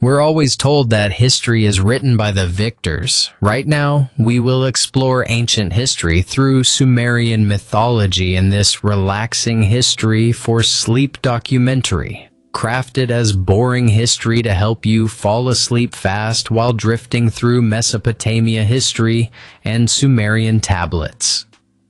We're always told that history is written by the victors. Right now, we will explore ancient history through Sumerian mythology in this relaxing history for sleep documentary, crafted as boring history to help you fall asleep fast while drifting through Mesopotamia history and Sumerian tablets.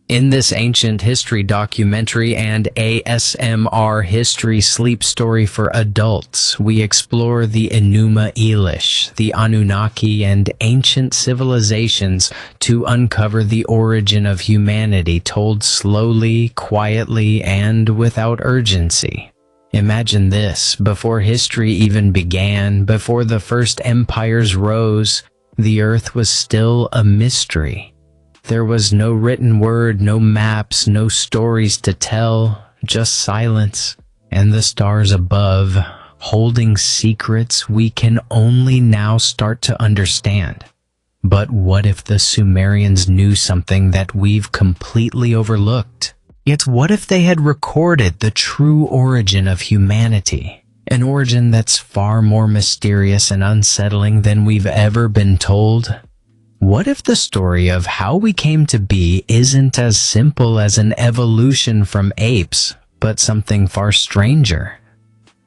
In this ancient history documentary and ASMR history sleep story for adults, we explore the Enuma Elish, the Anunnaki, and ancient civilizations to uncover the origin of humanity told slowly, quietly, and without urgency. Imagine this: before history even began, before the first empires rose, the earth was still a mystery. There was no written word, no maps, no stories to tell, just silence, and the stars above, holding secrets we can only now start to understand. But what if the Sumerians knew something that we've completely overlooked? Yet what if they had recorded the true origin of humanity? An origin that's far more mysterious and unsettling than we've ever been told? What if the story of how we came to be isn't as simple as an evolution from apes, but something far stranger?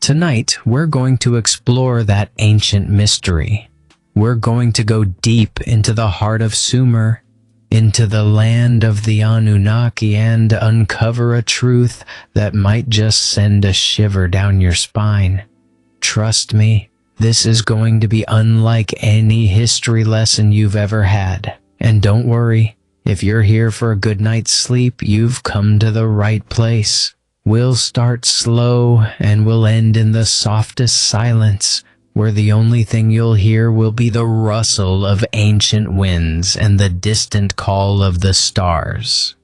Tonight, we're going to explore that ancient mystery. We're going to go deep into the heart of Sumer, into the land of the Anunnaki, and uncover a truth that might just send a shiver down your spine. Trust me, this is going to be unlike any history lesson you've ever had. And don't worry, if you're here for a good night's sleep, you've come to the right place. We'll start slow and we'll end in the softest silence, where the only thing you'll hear will be the rustle of ancient winds and the distant call of the stars.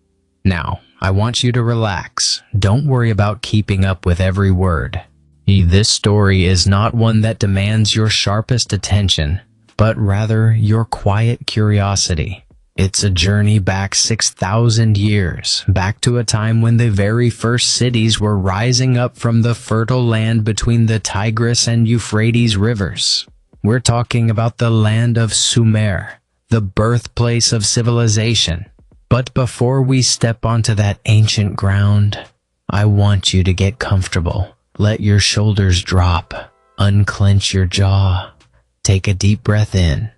Now, I want you to relax. Don't worry about keeping up with every word. This story is not one that demands your sharpest attention, but rather your quiet curiosity. It's a journey back 6,000 years, back to a time when the very first cities were rising up from the fertile land between the Tigris and Euphrates rivers. We're talking about the land of Sumer, the birthplace of civilization. But before we step onto that ancient ground, I want you to get comfortable. Let your shoulders drop, unclench your jaw, take a deep breath in,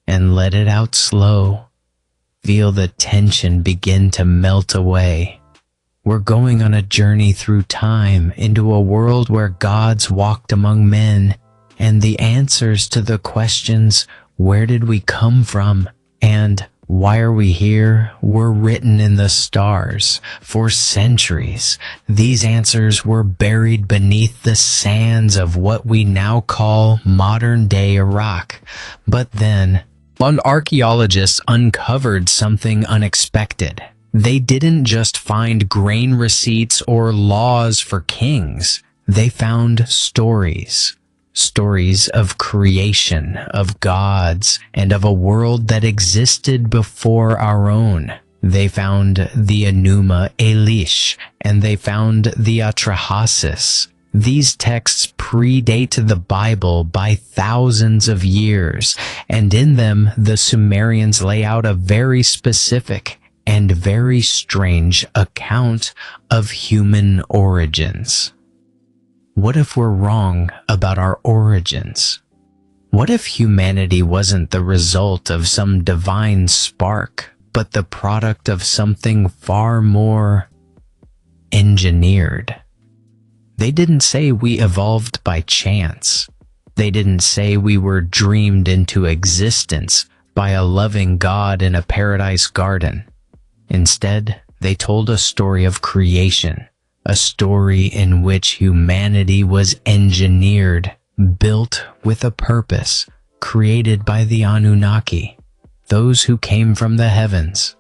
and let it out slow. Feel the tension begin to melt away. We're going on a journey through time into a world where gods walked among men, and the answers to the questions, where did we come from, and why are we here, were written in the stars. For centuries, these answers were buried beneath the sands of what we now call modern-day Iraq. But then, archaeologists uncovered something unexpected. They didn't just find grain receipts or laws for kings. They found stories. Stories of creation, of gods, and of a world that existed before our own. They found the Enuma Elish, and they found the Atrahasis. These texts predate the Bible by thousands of years, and in them the Sumerians lay out a very specific and very strange account of human origins. What if we're wrong about our origins? What if humanity wasn't the result of some divine spark, but the product of something far more engineered? They didn't say we evolved by chance. They didn't say we were dreamed into existence by a loving God in a paradise garden. Instead, they told a story of creation. A story in which humanity was engineered, built with a purpose, created by the Anunnaki, those who came from the heavens.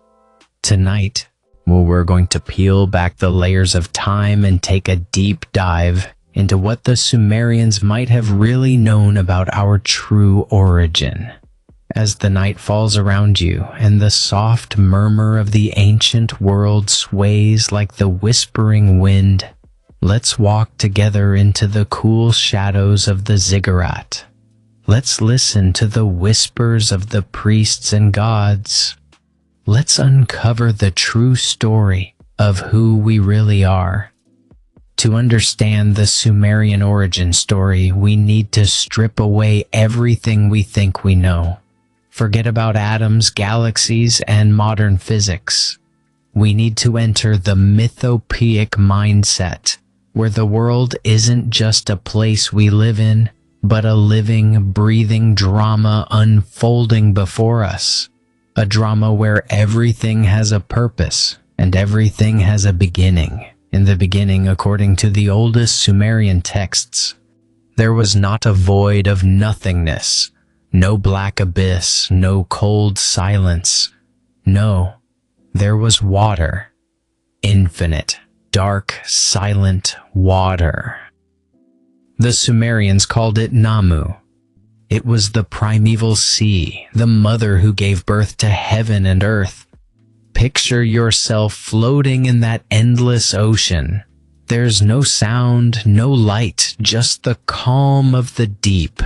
Tonight, we're going to peel back the layers of time and take a deep dive into what the Sumerians might have really known about our true origin. As the night falls around you and the soft murmur of the ancient world sways like the whispering wind, let's walk together into the cool shadows of the ziggurat, Let's listen to the whispers of the priests and gods. Let's uncover the true story of who we really are. To understand the Sumerian origin story, we need to strip away everything we think we know. Forget about atoms, galaxies, and modern physics. We need to enter the mythopoeic mindset, where the world isn't just a place we live in, but a living, breathing drama unfolding before us. A drama where everything has a purpose and everything has a beginning. In the beginning, according to the oldest Sumerian texts, there was not a void of nothingness, no black abyss, no cold silence. No, there was water, infinite, dark, silent water. The Sumerians called it Namu. It was the primeval sea, the mother who gave birth to heaven and earth. Picture yourself floating in that endless ocean. There's no sound, no light, just the calm of the deep.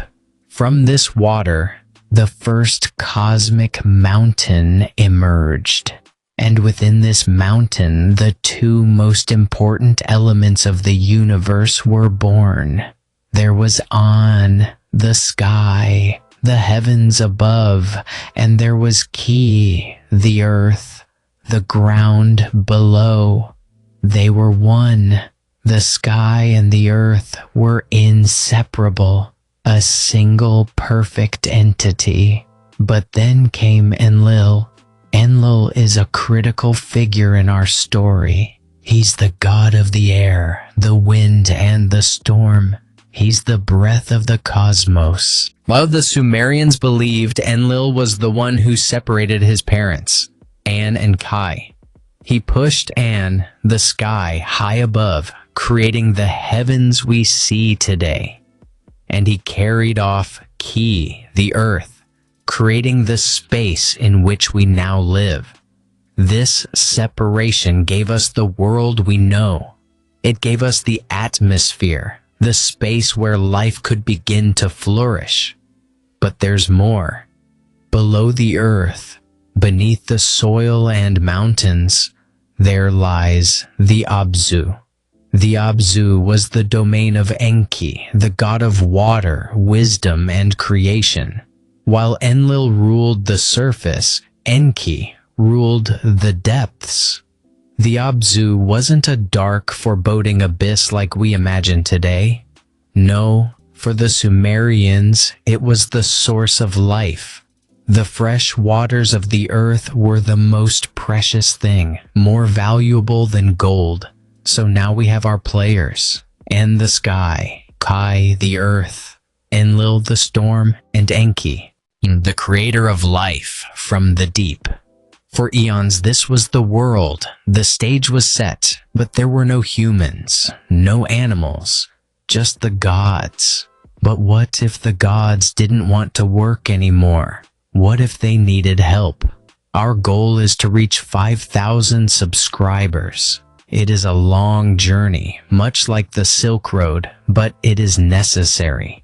From this water, the first cosmic mountain emerged. And within this mountain, the two most important elements of the universe were born. There was An, the sky, the heavens above, and there was Ki, the earth, the ground below. They were one. The sky and the earth were inseparable, a single perfect entity. But then came Enlil. Enlil is a critical figure in our story. He's the god of the air, the wind, and the storm. He's the breath of the cosmos. While the Sumerians believed Enlil was the one who separated his parents, An and Kai, he pushed An, the sky, high above, creating the heavens we see today. And he carried off Ki, the earth, creating the space in which we now live. This separation gave us the world we know. It gave us the atmosphere, the space where life could begin to flourish. But there's more. Below the earth, beneath the soil and mountains, there lies the Abzu. The Abzu was the domain of Enki, the god of water, wisdom, and creation. While Enlil ruled the surface, Enki ruled the depths. The Abzu wasn't a dark, foreboding abyss like we imagine today. No, for the Sumerians, it was the source of life. The fresh waters of the earth were the most precious thing, more valuable than gold. So now we have our players, En the sky, Kai the earth, Enlil the storm, and Enki, the creator of life from the deep. For eons, this was the world. The stage was set, but there were no humans, no animals, just the gods. But what if the gods didn't want to work anymore? What if they needed help? Our goal is to reach 5,000 subscribers. It is a long journey, much like the Silk Road, but it is necessary.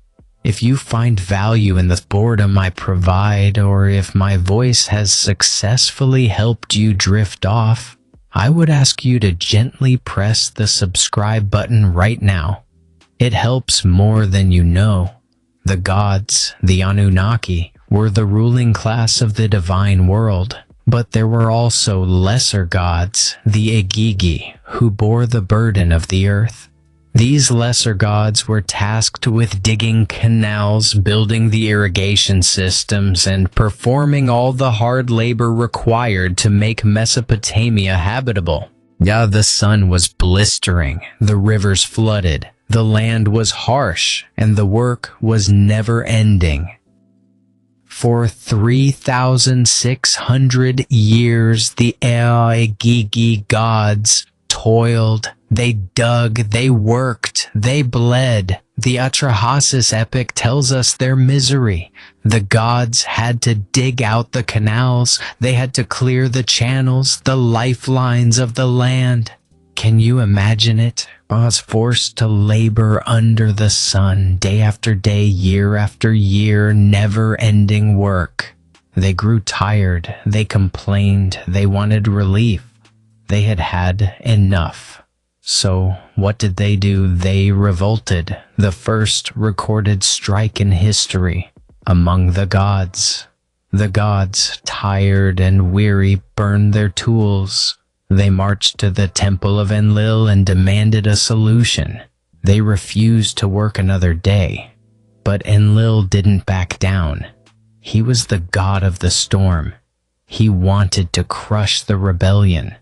If you find value in the boredom I provide, or if my voice has successfully helped you drift off, I would ask you to gently press the subscribe button right now. It helps more than you know. The gods, the Anunnaki, were the ruling class of the divine world, but there were also lesser gods, the Igigi, who bore the burden of the earth. These lesser gods were tasked with digging canals, building the irrigation systems, and performing all the hard labor required to make Mesopotamia habitable. Yeah, the sun was blistering, the rivers flooded, the land was harsh, and the work was never-ending. For 3,600 years, the Igigi gods toiled. They dug, they worked, they bled. The Atrahasis epic tells us their misery. The gods had to dig out the canals, they had to clear the channels, the lifelines of the land. Can you imagine it? Was forced to labor under the sun, day after day, year after year, never-ending work. They grew tired, they complained, they wanted relief. They had had enough. So what did they do? They revolted, the first recorded strike in history, among the gods. The gods, tired and weary, burned their tools. They marched to the temple of Enlil and demanded a solution. They refused to work another day. But Enlil didn't back down. He was the god of the storm. He wanted to crush the rebellion.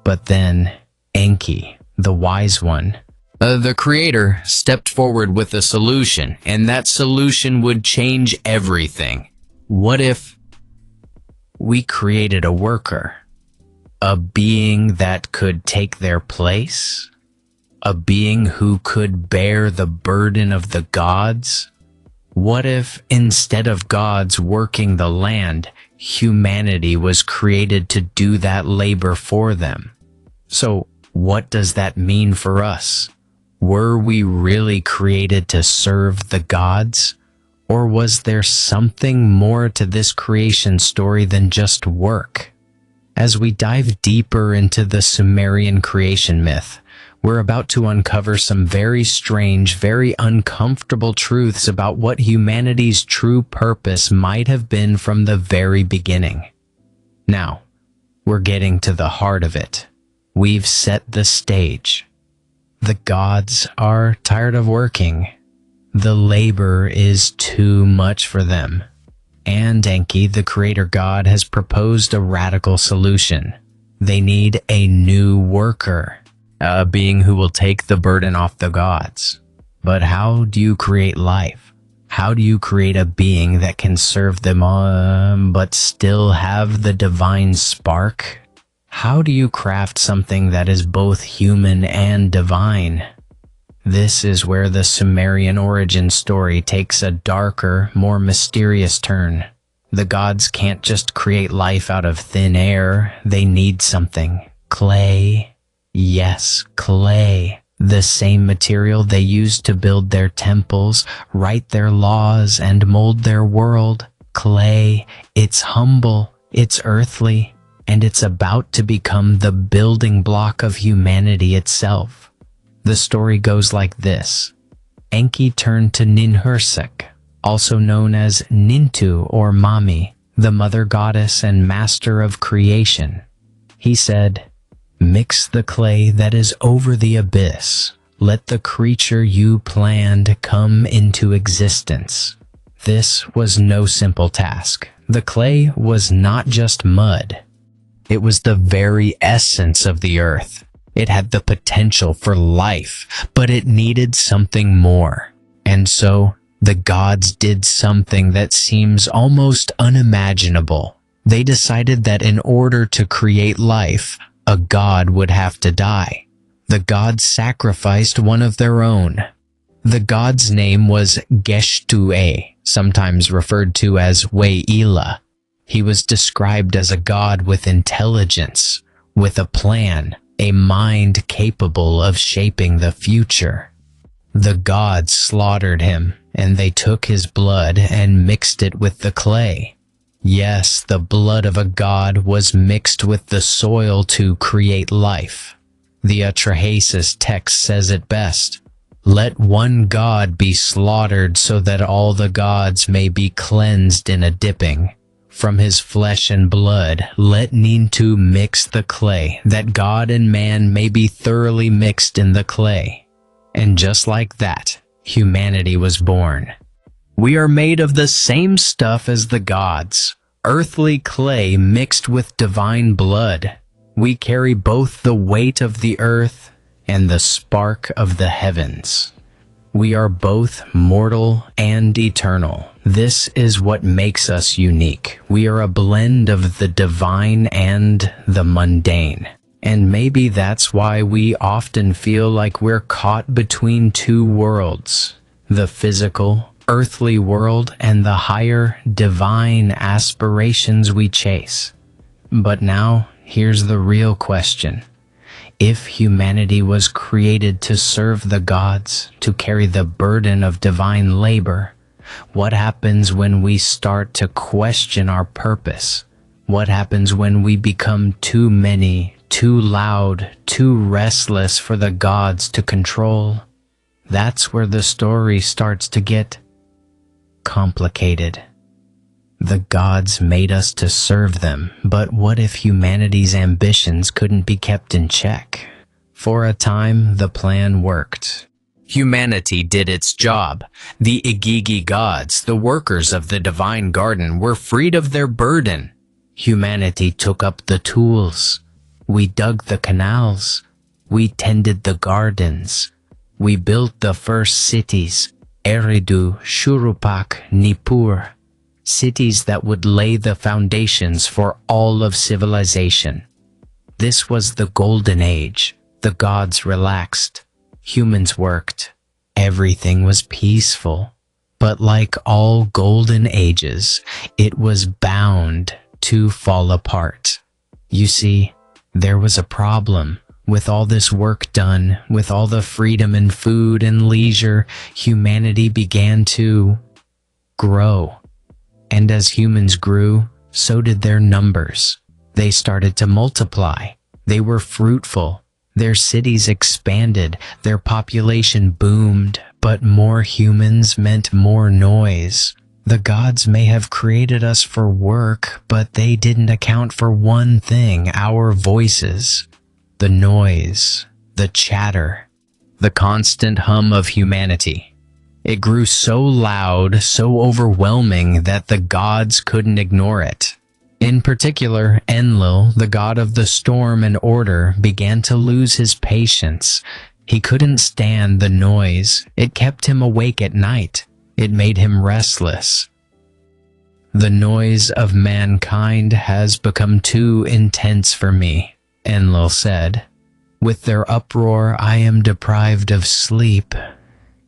But then Enki, the wise one, the creator, stepped forward with a solution, and that solution would change everything. What if we created a worker? A being that could take their place? A being who could bear the burden of the gods? What if, instead of gods working the land, humanity was created to do that labor for them? So, what does that mean for us? Were we really created to serve the gods? Or was there something more to this creation story than just work? As we dive deeper into the Sumerian creation myth, we're about to uncover some very strange, very uncomfortable truths about what humanity's true purpose might have been from the very beginning. Now, we're getting to the heart of it. We've set the stage. The gods are tired of working. The labor is too much for them. And Enki, the creator god, has proposed a radical solution. They need a new worker, a being who will take the burden off the gods. But how do you create life? How do you create a being that can serve them but still have the divine spark? How do you craft something that is both human and divine? This is where the Sumerian origin story takes a darker, more mysterious turn. The gods can't just create life out of thin air. They need something. Clay. Yes, clay. The same material they used to build their temples, write their laws, and mold their world. Clay. It's humble. It's earthly. And it's about to become the building block of humanity itself. The story goes like this. Enki turned to Ninhursag, also known as Nintu or Mami, the mother goddess and master of creation. He said, "Mix the clay that is over the abyss. Let the creature you planned come into existence." This was no simple task. The clay was not just mud. It was the very essence of the earth. It had the potential for life, but it needed something more. And so, the gods did something that seems almost unimaginable. They decided that in order to create life, a god would have to die. The gods sacrificed one of their own. The god's name was Geshtu-e, sometimes referred to as Weila. He was described as a god with intelligence, with a plan, a mind capable of shaping the future. The gods slaughtered him, and they took his blood and mixed it with the clay. Yes, the blood of a god was mixed with the soil to create life. The Atrahasis text says it best. "Let one god be slaughtered so that all the gods may be cleansed in a dipping. From his flesh and blood, let Nintu mix the clay, that God and man may be thoroughly mixed in the clay." And just like that, humanity was born. We are made of the same stuff as the gods, earthly clay mixed with divine blood. We carry both the weight of the earth and the spark of the heavens. We are both mortal and eternal. This is what makes us unique. We are a blend of the divine and the mundane. And maybe that's why we often feel like we're caught between two worlds. The physical, earthly world and the higher, divine aspirations we chase. But now, here's the real question. If humanity was created to serve the gods, to carry the burden of divine labor, what happens when we start to question our purpose? What happens when we become too many, too loud, too restless for the gods to control? That's where the story starts to get complicated. The gods made us to serve them, but what if humanity's ambitions couldn't be kept in check? For a time, the plan worked. Humanity did its job. The Igigi gods, the workers of the divine garden, were freed of their burden. Humanity took up the tools. We dug the canals. We tended the gardens. We built the first cities, Eridu, Shurupak, Nippur, cities that would lay the foundations for all of civilization. This was the golden age. The gods relaxed. Humans worked. Everything was peaceful. But like all golden ages, it was bound to fall apart. You see, there was a problem. With all this work done, with all the freedom and food and leisure, humanity began to grow. And as humans grew, so did their numbers. They started to multiply. They were fruitful. Their cities expanded. Their population boomed. But more humans meant more noise. The gods may have created us for work, but they didn't account for one thing: our voices. The noise, the chatter, the constant hum of humanity. It grew so loud, so overwhelming that the gods couldn't ignore it. In particular, Enlil, the god of the storm and order, began to lose his patience. He couldn't stand the noise. It kept him awake at night. It made him restless. The noise of mankind has become too intense for me, Enlil said. With their uproar, I am deprived of sleep.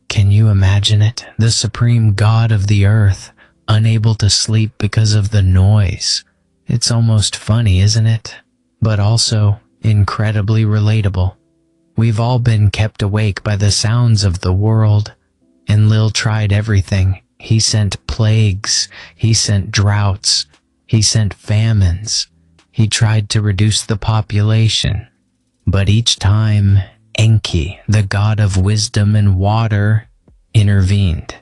Can you imagine it? The supreme god of the earth, unable to sleep because of the noise. It's almost funny, isn't it? But also incredibly relatable. We've all been kept awake by the sounds of the world. Enlil tried everything. He sent plagues. He sent droughts. He sent famines. He tried to reduce the population. But each time, Enki, the god of wisdom and water, intervened.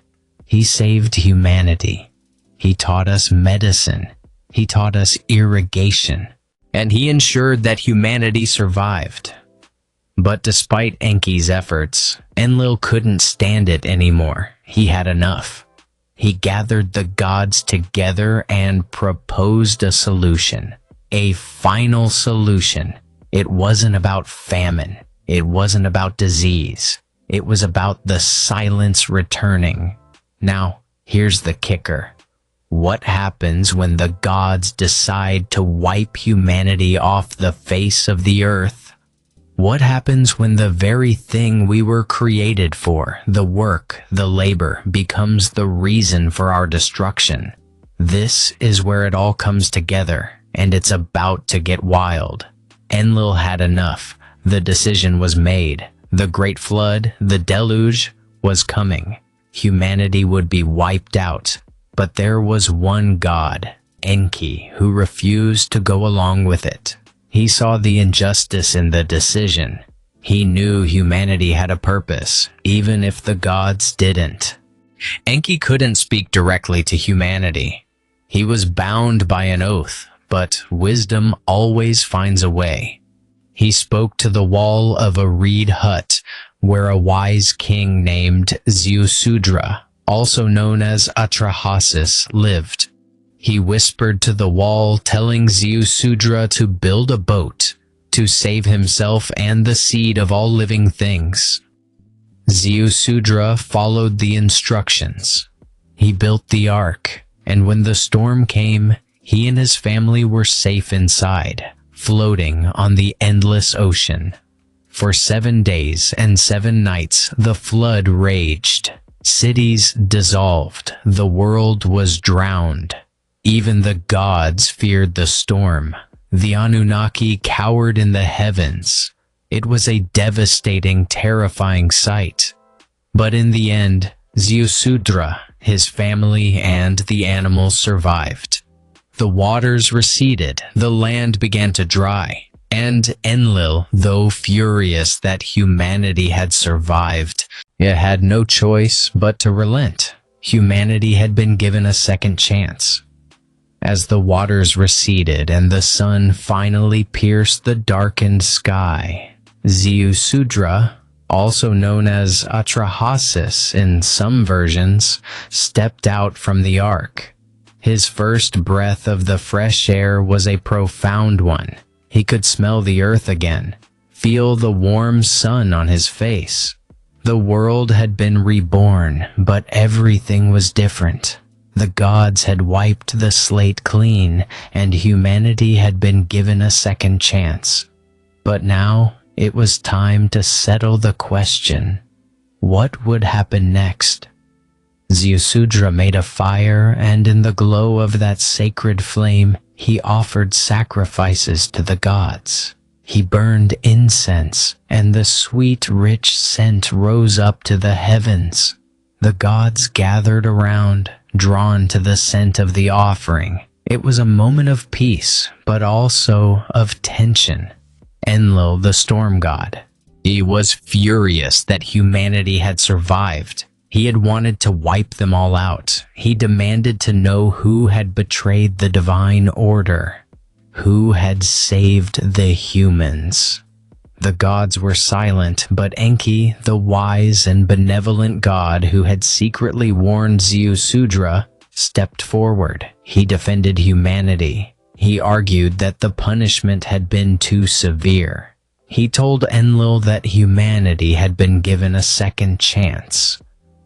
He saved humanity. He taught us medicine. He taught us irrigation. And he ensured that humanity survived. But despite Enki's efforts, Enlil couldn't stand it anymore. He had enough. He gathered the gods together and proposed a solution. A final solution. It wasn't about famine. It wasn't about disease. It was about the silence returning. Now, here's the kicker. What happens when the gods decide to wipe humanity off the face of the earth? What happens when the very thing we were created for, the work, the labor, becomes the reason for our destruction? This is where it all comes together, and it's about to get wild. Enlil had enough. The decision was made. The great flood, the deluge, was coming. Humanity would be wiped out. But there was one god, Enki, who refused to go along with it. He saw the injustice in the decision. He knew humanity had a purpose, even if the gods didn't. Enki couldn't speak directly to humanity. He was bound by an oath, but wisdom always finds a way. He spoke to the wall of a reed hut, where a wise king named Ziusudra, also known as Atrahasis, lived. He whispered to the wall, telling Ziusudra to build a boat to save himself and the seed of all living things. Ziusudra followed the instructions. He built the ark, and when the storm came, he and his family were safe inside, floating on the endless ocean. For 7 days and 7 nights, the flood raged. Cities dissolved. The world was drowned. Even the gods feared the storm. The Anunnaki cowered in the heavens. It was a devastating, terrifying sight. But in the end, Ziusudra, his family, and the animals survived. The waters receded, the land began to dry, and Enlil, though furious that humanity had survived, it had no choice but to relent. Humanity had been given a second chance. As the waters receded and the sun finally pierced the darkened sky, Ziusudra, also known as Atrahasis in some versions, stepped out from the ark. His first breath of the fresh air was a profound one. He could smell the earth again, feel the warm sun on his face. The world had been reborn, but everything was different. The gods had wiped the slate clean, and humanity had been given a second chance. But now, it was time to settle the question: what would happen next? Ziusudra made a fire, and in the glow of that sacred flame, he offered sacrifices to the gods. He burned incense, and the sweet, rich scent rose up to the heavens. The gods gathered around, drawn to the scent of the offering. It was a moment of peace, but also of tension. Enlil, the storm god. He was furious that humanity had survived. He had wanted to wipe them all out. He demanded to know who had betrayed the divine order, who had saved the humans. The gods were silent, but Enki, the wise and benevolent god who had secretly warned Ziusudra, stepped forward. He defended humanity. He argued that the punishment had been too severe. He told Enlil that humanity had been given a second chance,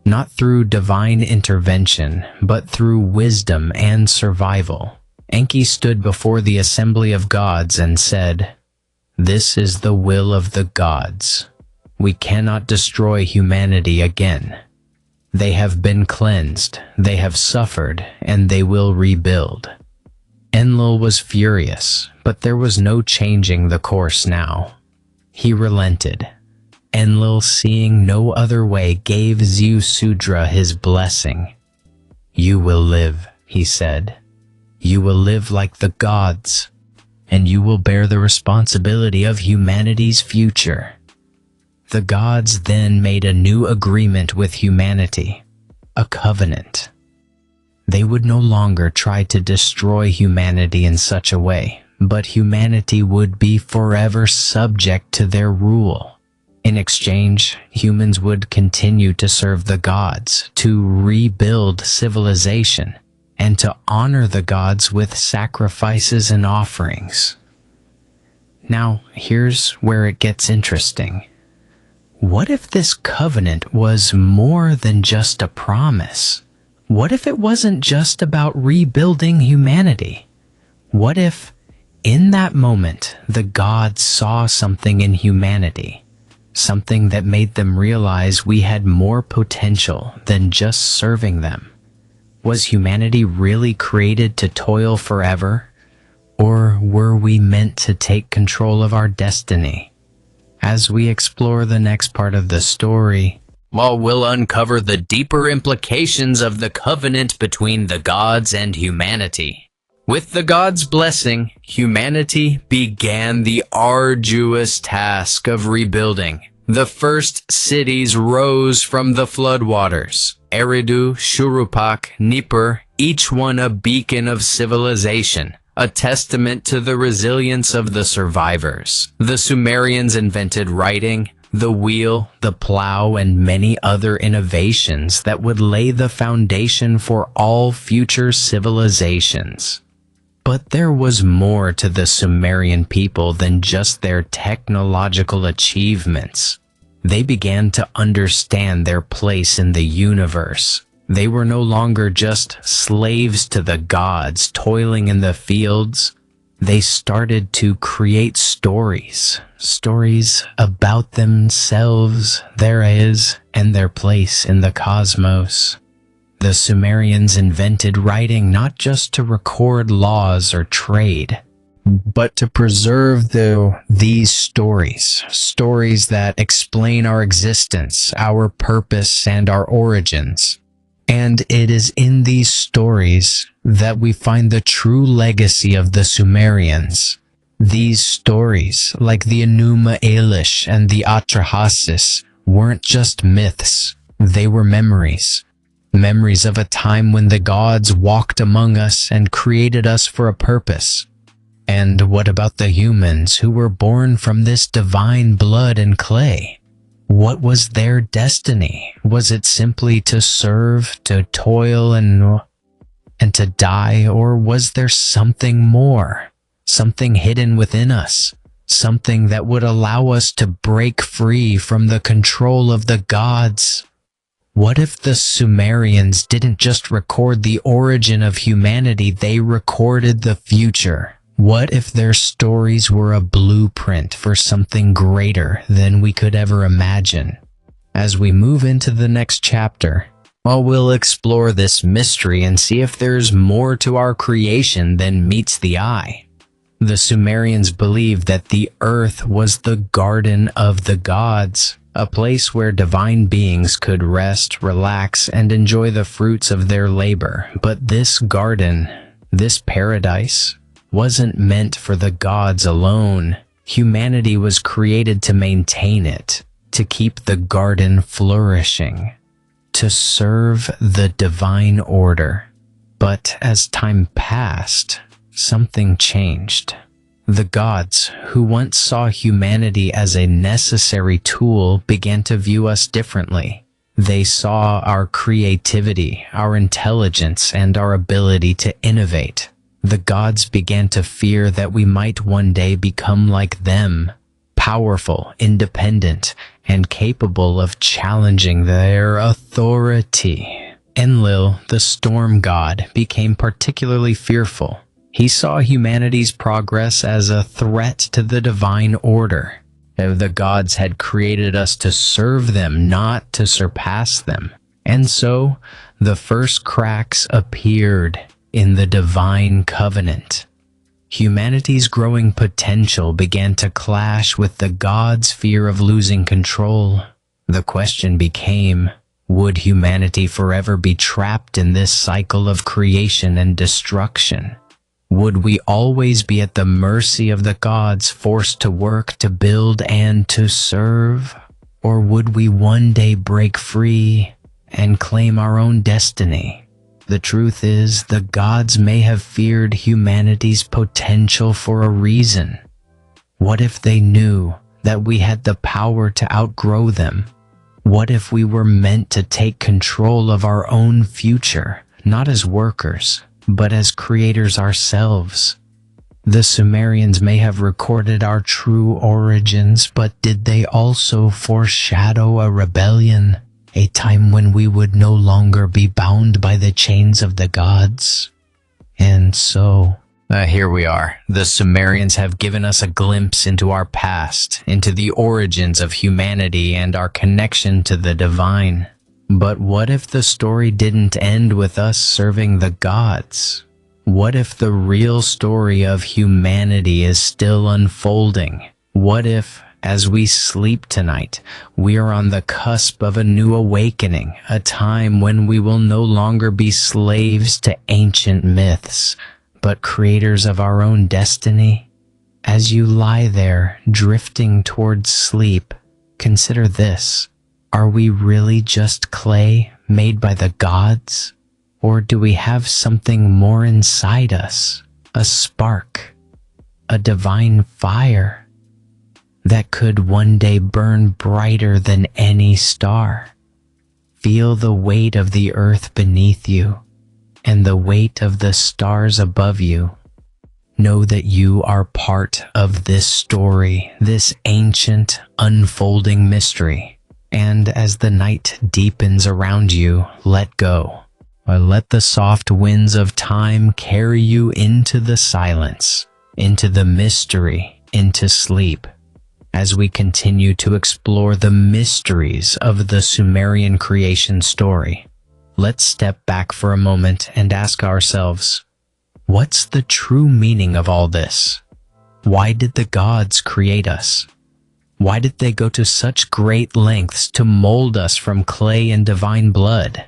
not through divine intervention, but through wisdom and survival. Enki stood before the assembly of gods and said, "This is the will of the gods. We cannot destroy humanity again. They have been cleansed, they have suffered, and they will rebuild." Enlil was furious, but there was no changing the course now. He relented. Enlil, seeing no other way, gave Ziusudra his blessing. "You will live," he said. "You will live like the gods, and you will bear the responsibility of humanity's future." The gods then made a new agreement with humanity, a covenant. They would no longer try to destroy humanity in such a way, but humanity would be forever subject to their rule. In exchange, humans would continue to serve the gods, to rebuild civilization, and to honor the gods with sacrifices and offerings. Now, here's where it gets interesting. What if this covenant was more than just a promise? What if it wasn't just about rebuilding humanity? What if, in that moment, the gods saw something in humanity, something that made them realize we had more potential than just serving them? Was humanity really created to toil forever, or were we meant to take control of our destiny? As we explore the next part of the story, we'll uncover the deeper implications of the covenant between the gods and humanity. With the gods' blessing, humanity began the arduous task of rebuilding. The first cities rose from the floodwaters. Eridu, Shurupak, Nippur, each one a beacon of civilization, a testament to the resilience of the survivors. The Sumerians invented writing, the wheel, the plow, and many other innovations that would lay the foundation for all future civilizations. But there was more to the Sumerian people than just their technological achievements. They began to understand their place in the universe. They were no longer just slaves to the gods toiling in the fields. They started to create stories about themselves, their is, and their place in the cosmos. The Sumerians invented writing not just to record laws or trade, but to preserve these stories that explain our existence, our purpose, and our origins. And it is in these stories that we find the true legacy of the Sumerians. These stories, like the Enuma Elish and the Atrahasis, weren't just myths, they were memories. Memories of a time when the gods walked among us and created us for a purpose. And what about the humans who were born from this divine blood and clay? What was their destiny? Was it simply to serve, to toil, and to die? Or was there something more? Something hidden within us? Something that would allow us to break free from the control of the gods? What if the Sumerians didn't just record the origin of humanity, they recorded the future? What if their stories were a blueprint for something greater than we could ever imagine? As we move into the next chapter, we'll explore this mystery and see if there's more to our creation than meets the eye. The Sumerians believed that the earth was the garden of the gods, a place where divine beings could rest, relax, and enjoy the fruits of their labor. But this garden, this paradise, wasn't meant for the gods alone. Humanity was created to maintain it, to keep the garden flourishing, to serve the divine order. But as time passed, something changed. The gods, who once saw humanity as a necessary tool, began to view us differently. They saw our creativity, our intelligence, and our ability to innovate. The gods began to fear that we might one day become like them, powerful, independent, and capable of challenging their authority. Enlil, the storm god, became particularly fearful. He saw humanity's progress as a threat to the divine order. The gods had created us to serve them, not to surpass them. And so, the first cracks appeared in the divine covenant. Humanity's growing potential began to clash with the gods' fear of losing control. The question became, would humanity forever be trapped in this cycle of creation and destruction? Would we always be at the mercy of the gods, forced to work, to build, and to serve? Or would we one day break free and claim our own destiny? The truth is, the gods may have feared humanity's potential for a reason. What if they knew that we had the power to outgrow them? What if we were meant to take control of our own future, not as workers, but as creators ourselves? The Sumerians may have recorded our true origins, but did they also foreshadow a rebellion? A time when we would no longer be bound by the chains of the gods? And so, here we are. The Sumerians have given us a glimpse into our past, into the origins of humanity and our connection to the divine. But what if the story didn't end with us serving the gods? What if the real story of humanity is still unfolding? What if, as we sleep tonight, we are on the cusp of a new awakening, a time when we will no longer be slaves to ancient myths, but creators of our own destiny? As you lie there, drifting towards sleep, consider this. Are we really just clay made by the gods? Or do we have something more inside us? A spark, a divine fire that could one day burn brighter than any star? Feel the weight of the earth beneath you and the weight of the stars above you. Know that you are part of this story, this ancient, unfolding mystery. And as the night deepens around you, let go. Or let the soft winds of time carry you into the silence, into the mystery, into sleep. As we continue to explore the mysteries of the Sumerian creation story, let's step back for a moment and ask ourselves, what's the true meaning of all this? Why did the gods create us? Why did they go to such great lengths to mold us from clay and divine blood?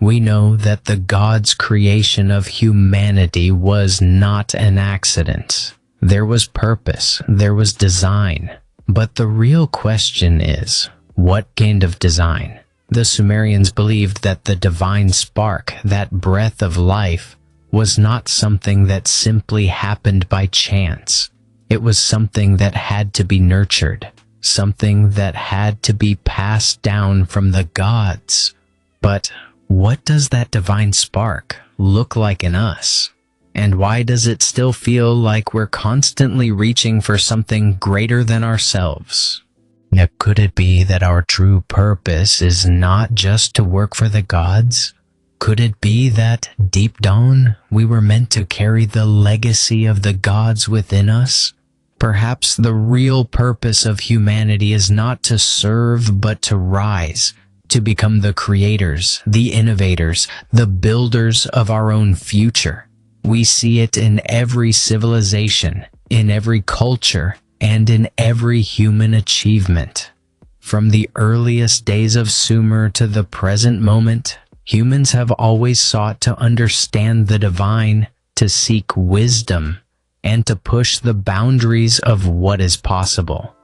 We know that the gods' creation of humanity was not an accident. There was purpose, there was design. But the real question is, what kind of design? The Sumerians believed that the divine spark, that breath of life, was not something that simply happened by chance. It was something that had to be nurtured, something that had to be passed down from the gods. But what does that divine spark look like in us? And why does it still feel like we're constantly reaching for something greater than ourselves? Now, could it be that our true purpose is not just to work for the gods? Could it be that, deep down, we were meant to carry the legacy of the gods within us? Perhaps the real purpose of humanity is not to serve, but to rise, to become the creators, the innovators, the builders of our own future. We see it in every civilization, in every culture, and in every human achievement. From the earliest days of Sumer to the present moment, humans have always sought to understand the divine, to seek wisdom, and to push the boundaries of what is possible.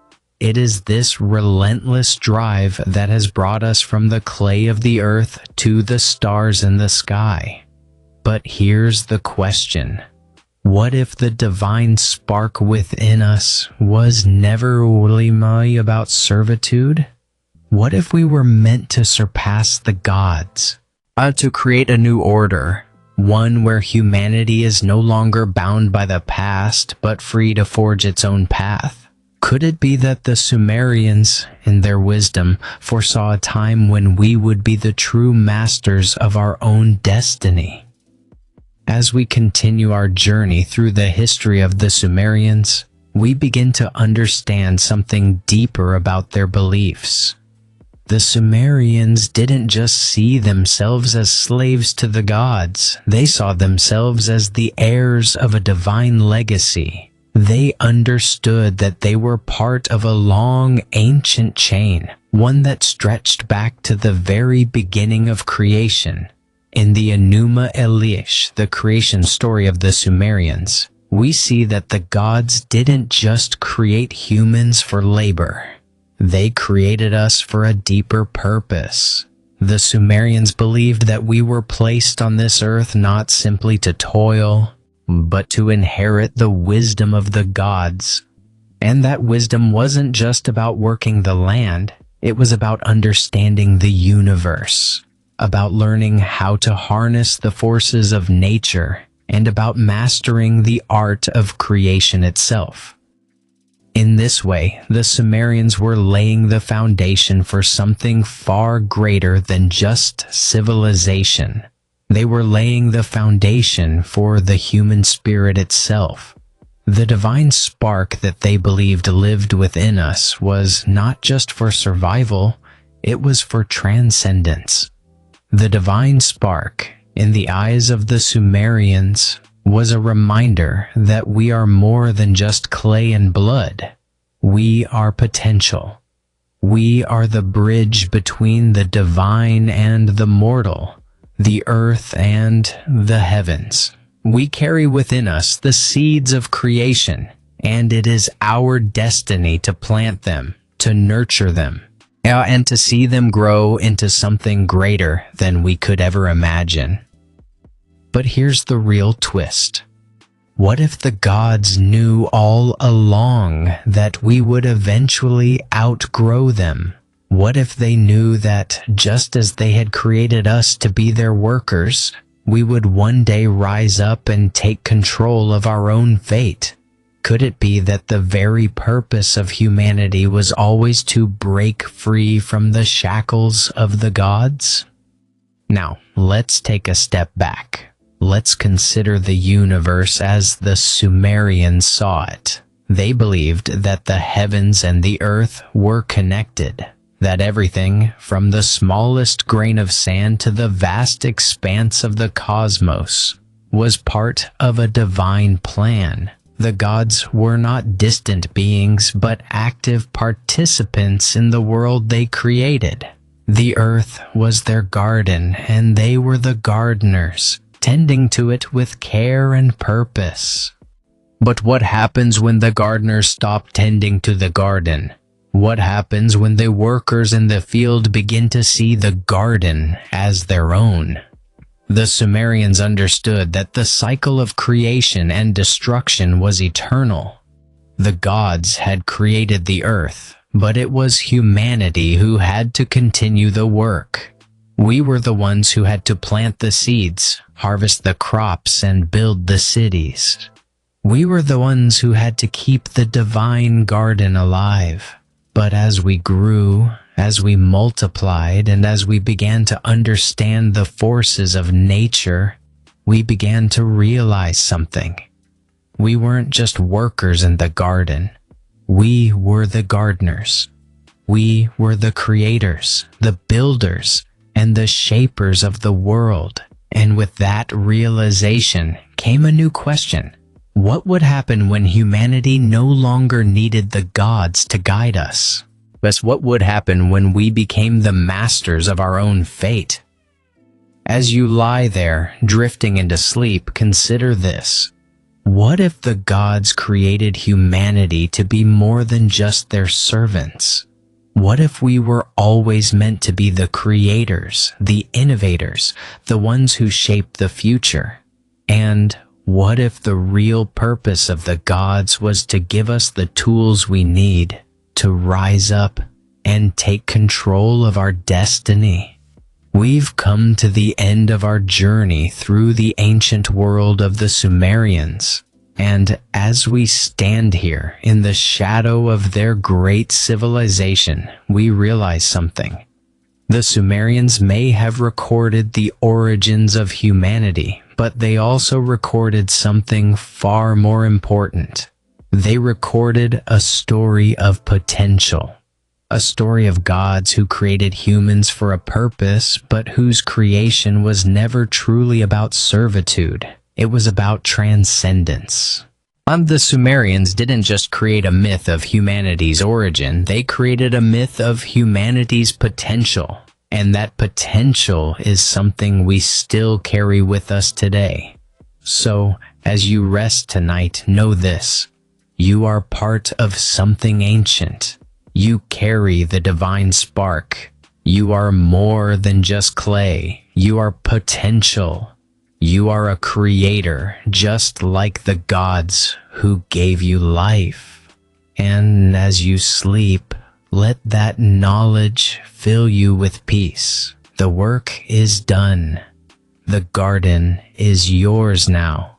It is this relentless drive that has brought us from the clay of the earth to the stars in the sky. But here's the question. What if the divine spark within us was never really about servitude? What if we were meant to surpass the gods? To create a new order, one where humanity is no longer bound by the past, but free to forge its own path? Could it be that the Sumerians, in their wisdom, foresaw a time when we would be the true masters of our own destiny? As we continue our journey through the history of the Sumerians, we begin to understand something deeper about their beliefs. The Sumerians didn't just see themselves as slaves to the gods, they saw themselves as the heirs of a divine legacy. They understood that they were part of a long, ancient chain, one that stretched back to the very beginning of creation. In the Enuma Elish, the creation story of the Sumerians, we see that the gods didn't just create humans for labor. They created us for a deeper purpose. The Sumerians believed that we were placed on this earth not simply to toil, but to inherit the wisdom of the gods. And that wisdom wasn't just about working the land, it was about understanding the universe, about learning how to harness the forces of nature, and about mastering the art of creation itself. In this way, the Sumerians were laying the foundation for something far greater than just civilization. They were laying the foundation for the human spirit itself. The divine spark that they believed lived within us was not just for survival, it was for transcendence. The divine spark, in the eyes of the Sumerians, was a reminder that we are more than just clay and blood. We are potential. We are the bridge between the divine and the mortal, the earth and the heavens. We carry within us the seeds of creation, and it is our destiny to plant them, to nurture them, and to see them grow into something greater than we could ever imagine. But here's the real twist. What if the gods knew all along that we would eventually outgrow them? What if they knew that just as they had created us to be their workers, we would one day rise up and take control of our own fate? Could it be that the very purpose of humanity was always to break free from the shackles of the gods? Now, let's take a step back. Let's consider the universe as the Sumerians saw it. They believed that the heavens and the earth were connected, that everything, from the smallest grain of sand to the vast expanse of the cosmos, was part of a divine plan. The gods were not distant beings, but active participants in the world they created. The earth was their garden, and they were the gardeners, tending to it with care and purpose. But what happens when the gardeners stop tending to the garden? What happens when the workers in the field begin to see the garden as their own? The Sumerians understood that the cycle of creation and destruction was eternal. The gods had created the earth, but it was humanity who had to continue the work. We were the ones who had to plant the seeds, harvest the crops, and build the cities. We were the ones who had to keep the divine garden alive. But as we grew, as we multiplied, and as we began to understand the forces of nature, we began to realize something. We weren't just workers in the garden. We were the gardeners. We were the creators, the builders, and the shapers of the world. And with that realization came a new question. What would happen when humanity no longer needed the gods to guide us? But what would happen when we became the masters of our own fate? As you lie there, drifting into sleep, consider this. What if the gods created humanity to be more than just their servants? What if we were always meant to be the creators, the innovators, the ones who shape the future? And what if the real purpose of the gods was to give us the tools we need to rise up and take control of our destiny? We've come to the end of our journey through the ancient world of the Sumerians, and as we stand here in the shadow of their great civilization, we realize something. The Sumerians may have recorded the origins of humanity, but they also recorded something far more important. They recorded a story of potential. A story of gods who created humans for a purpose, but whose creation was never truly about servitude. It was about transcendence. The Sumerians didn't just create a myth of humanity's origin, they created a myth of humanity's potential. And that potential is something we still carry with us today. So, as you rest tonight, know this. You are part of something ancient. You carry the divine spark. You are more than just clay. You are potential. You are a creator, just like the gods who gave you life. And as you sleep, let that knowledge fill you with peace. The work is done. The garden is yours now.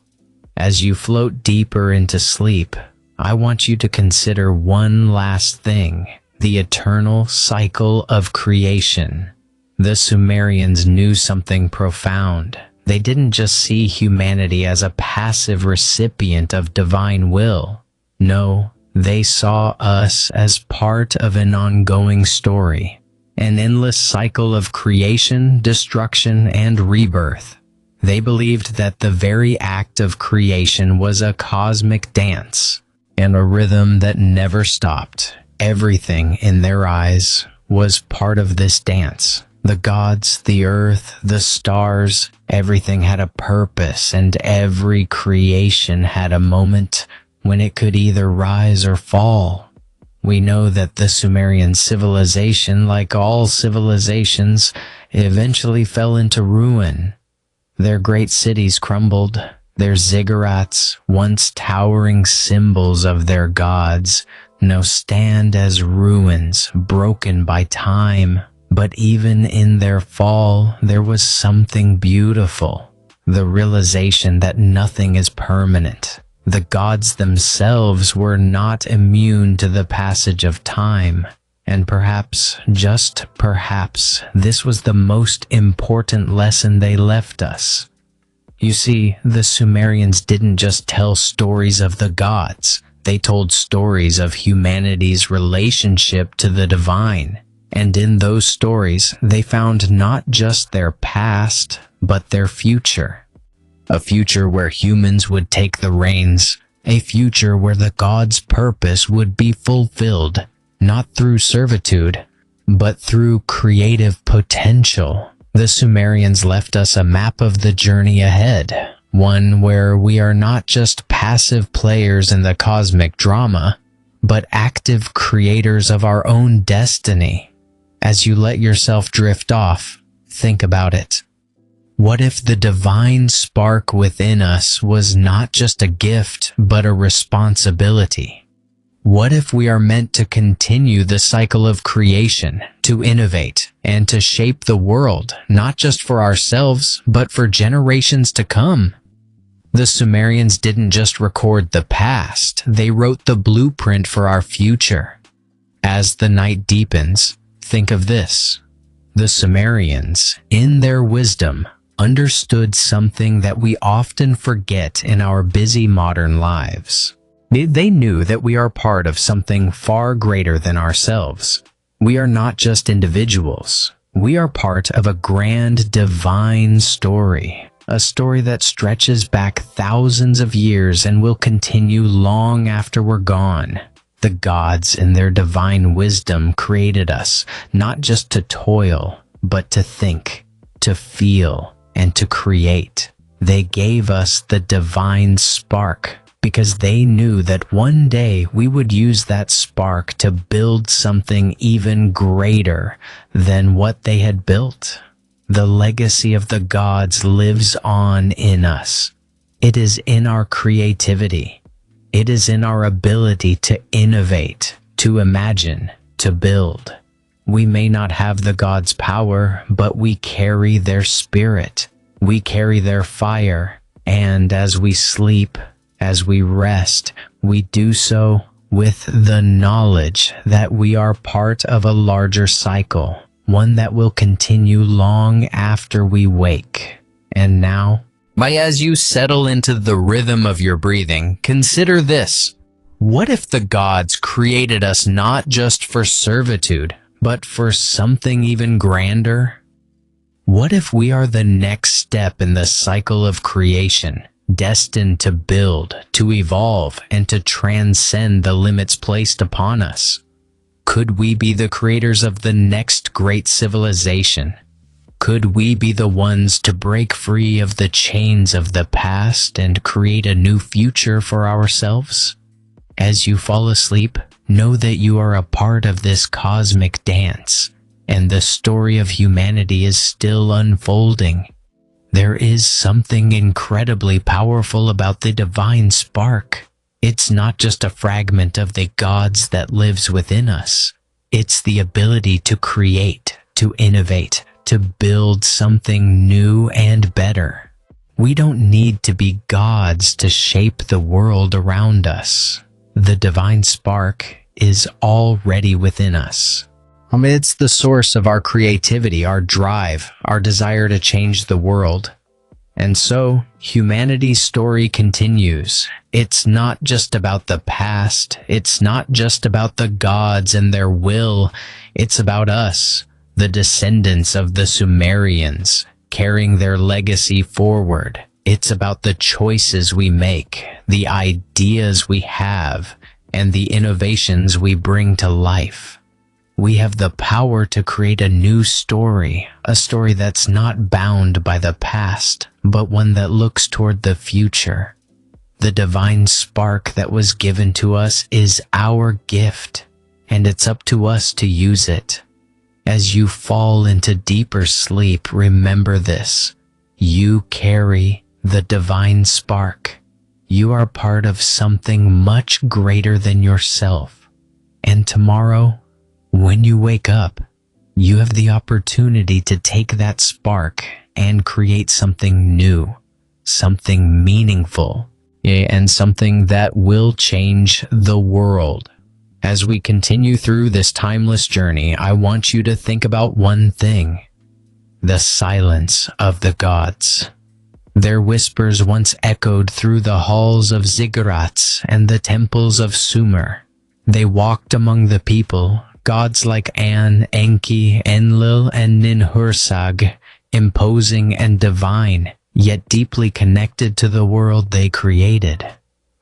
As you float deeper into sleep, I want you to consider one last thing, the eternal cycle of creation. The Sumerians knew something profound. They didn't just see humanity as a passive recipient of divine will. No, they saw us as part of an ongoing story, an endless cycle of creation, destruction, and rebirth. They believed that the very act of creation was a cosmic dance, and a rhythm that never stopped. Everything in their eyes was part of this dance. The gods, the earth, the stars, everything had a purpose, and every creation had a moment when it could either rise or fall. We know that the Sumerian civilization, like all civilizations, eventually fell into ruin. Their great cities crumbled. Their ziggurats, once towering symbols of their gods, now stand as ruins, broken by time. But even in their fall, there was something beautiful. The realization that nothing is permanent. The gods themselves were not immune to the passage of time. And perhaps, just perhaps, this was the most important lesson they left us. You see, the Sumerians didn't just tell stories of the gods. They told stories of humanity's relationship to the divine. And in those stories, they found not just their past, but their future. A future where humans would take the reins, a future where the gods' purpose would be fulfilled, not through servitude, but through creative potential. The Sumerians left us a map of the journey ahead, one where we are not just passive players in the cosmic drama, but active creators of our own destiny. As you let yourself drift off, think about it. What if the divine spark within us was not just a gift, but a responsibility? What if we are meant to continue the cycle of creation, to innovate, and to shape the world, not just for ourselves, but for generations to come? The Sumerians didn't just record the past, they wrote the blueprint for our future. As the night deepens, think of this. The Sumerians, in their wisdom, understood something that we often forget in our busy modern lives. They knew that we are part of something far greater than ourselves. We are not just individuals. We are part of a grand divine story, a story that stretches back thousands of years and will continue long after we're gone. The gods, in their divine wisdom, created us, not just to toil, but to think, to feel, and to create. They gave us the divine spark because they knew that one day we would use that spark to build something even greater than what they had built. The legacy of the gods lives on in us. It is in our creativity. It is in our ability to innovate, to imagine, to build. We may not have the gods' power, but we carry their spirit. We carry their fire, and as we sleep, as we rest, we do so with the knowledge that we are part of a larger cycle, one that will continue long after we wake. And now, as you settle into the rhythm of your breathing, consider this. What if the gods created us not just for servitude, but for something even grander? What if we are the next step in the cycle of creation, destined to build, to evolve, and to transcend the limits placed upon us? Could we be the creators of the next great civilization? Could we be the ones to break free of the chains of the past and create a new future for ourselves? As you fall asleep, know that you are a part of this cosmic dance, and the story of humanity is still unfolding. There is something incredibly powerful about the divine spark. It's not just a fragment of the gods that lives within us. It's the ability to create, to innovate, to build something new and better. We don't need to be gods to shape the world around us. The divine spark is already within us. It's the source of our creativity, our drive, our desire to change the world. And so, humanity's story continues. It's not just about the past. It's not just about the gods and their will. It's about us, the descendants of the Sumerians, carrying their legacy forward. It's about the choices we make, the ideas we have, and the innovations we bring to life. We have the power to create a new story, a story that's not bound by the past, but one that looks toward the future. The divine spark that was given to us is our gift, and it's up to us to use it. As you fall into deeper sleep, remember this. You carry the divine spark. You are part of something much greater than yourself. And tomorrow, when you wake up, you have the opportunity to take that spark and create something new, something meaningful, and something that will change the world. As we continue through this timeless journey, I want you to think about one thing: the silence of the gods. Their whispers once echoed through the halls of ziggurats and the temples of Sumer. They walked among the people, gods like An, Enki, Enlil, and Ninhursag, imposing and divine, yet deeply connected to the world they created.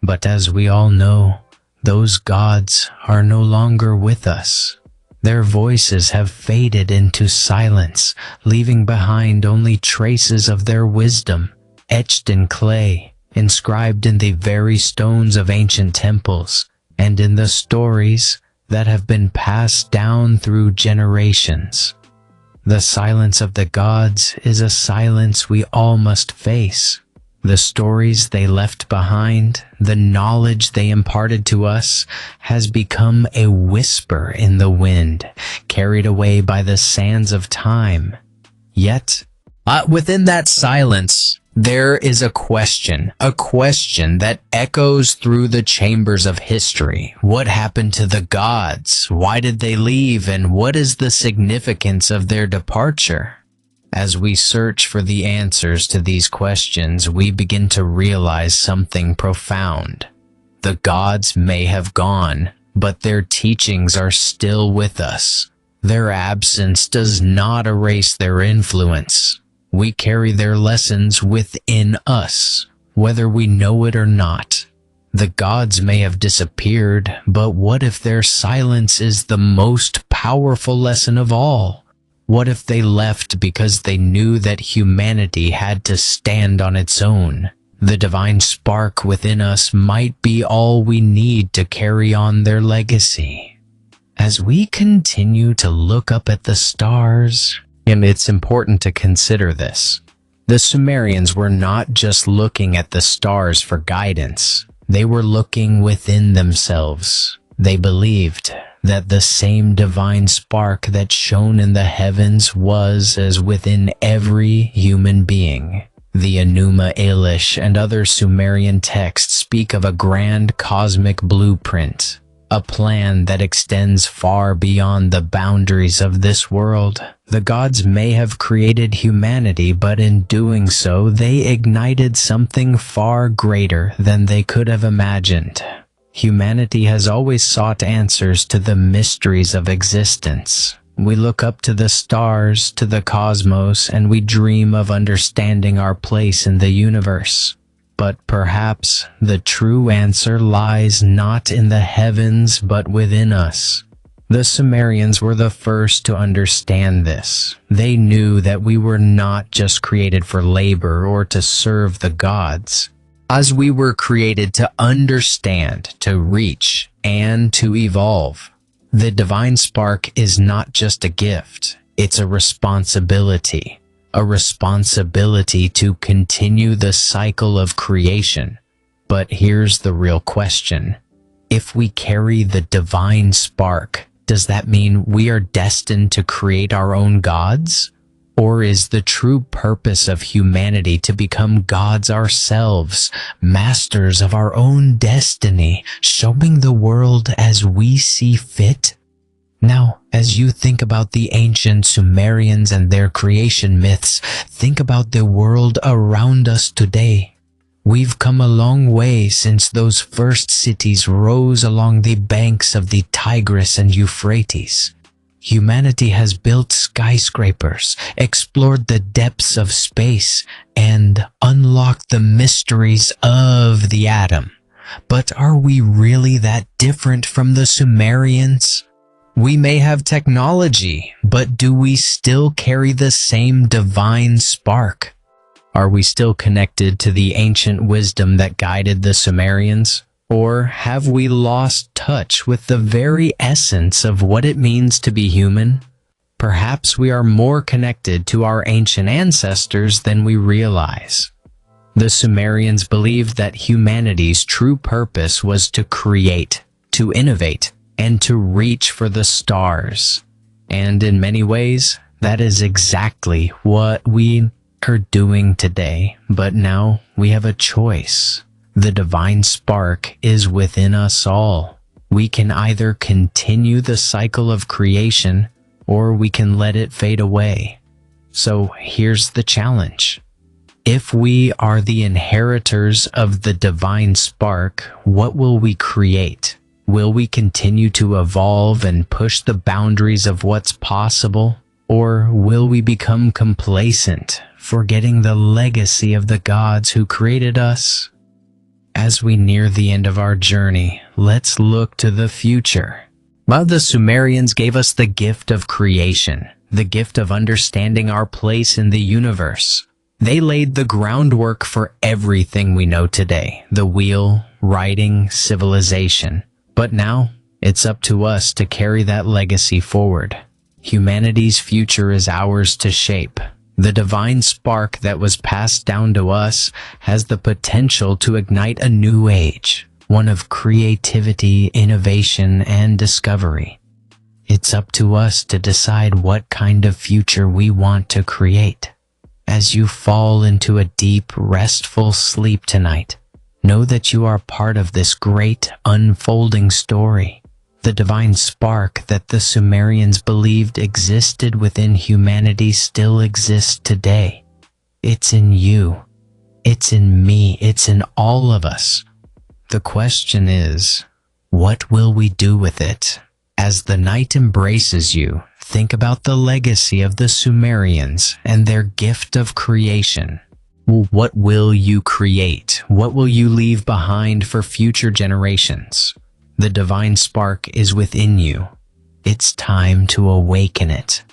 But as we all know, those gods are no longer with us. Their voices have faded into silence, leaving behind only traces of their wisdom, etched in clay, inscribed in the very stones of ancient temples, and in the stories that have been passed down through generations. The silence of the gods is a silence we all must face. The stories they left behind, the knowledge they imparted to us, has become a whisper in the wind, carried away by the sands of time. Yet, within that silence, there is a question that echoes through the chambers of history. What happened to the gods? Why did they leave? And what is the significance of their departure? As we search for the answers to these questions, we begin to realize something profound. The gods may have gone, but their teachings are still with us. Their absence does not erase their influence. We carry their lessons within us, whether we know it or not. The gods may have disappeared, but what if their silence is the most powerful lesson of all? What if they left because they knew that humanity had to stand on its own? The divine spark within us might be all we need to carry on their legacy. As we continue to look up at the stars, and it's important to consider this, the Sumerians were not just looking at the stars for guidance. They were looking within themselves. They believed that the same divine spark that shone in the heavens was as within every human being. The Enuma Elish and other Sumerian texts speak of a grand cosmic blueprint, a plan that extends far beyond the boundaries of this world. The gods may have created humanity, but in doing so, they ignited something far greater than they could have imagined. Humanity has always sought answers to the mysteries of existence. We look up to the stars, to the cosmos, and we dream of understanding our place in the universe. But perhaps the true answer lies not in the heavens, but within us. The Sumerians were the first to understand this. They knew that we were not just created for labor or to serve the gods. As we were created to understand, to reach, and to evolve. The divine spark is not just a gift, it's a responsibility. A responsibility to continue the cycle of creation. But here's the real question. If we carry the divine spark, does that mean we are destined to create our own gods? Or is the true purpose of humanity to become gods ourselves, masters of our own destiny, showing the world as we see fit? Now, as you think about the ancient Sumerians and their creation myths, think about the world around us today. We've come a long way since those first cities rose along the banks of the Tigris and Euphrates. Humanity has built skyscrapers, explored the depths of space, and unlocked the mysteries of the atom. But are we really that different from the Sumerians? We may have technology, but do we still carry the same divine spark? Are we still connected to the ancient wisdom that guided the Sumerians? Or have we lost touch with the very essence of what it means to be human? Perhaps we are more connected to our ancient ancestors than we realize. The Sumerians believed that humanity's true purpose was to create, to innovate, and to reach for the stars. And in many ways, that is exactly what we are doing today. But now we have a choice. The divine spark is within us all. We can either continue the cycle of creation, or we can let it fade away. So here's the challenge. If we are the inheritors of the divine spark, what will we create? Will we continue to evolve and push the boundaries of what's possible? Or will we become complacent, forgetting the legacy of the gods who created us? As we near the end of our journey, let's look to the future. While the Sumerians gave us the gift of creation, the gift of understanding our place in the universe, they laid the groundwork for everything we know today, the wheel, writing, civilization. But now, it's up to us to carry that legacy forward. Humanity's future is ours to shape. The divine spark that was passed down to us has the potential to ignite a new age, one of creativity, innovation, and discovery. It's up to us to decide what kind of future we want to create. As you fall into a deep, restful sleep tonight, know that you are part of this great, unfolding story. The divine spark that the Sumerians believed existed within humanity still exists today. It's in you. It's in me. It's in all of us. The question is, what will we do with it? As the night embraces you, think about the legacy of the Sumerians and their gift of creation. What will you create? What will you leave behind for future generations? The divine spark is within you. It's time to awaken it.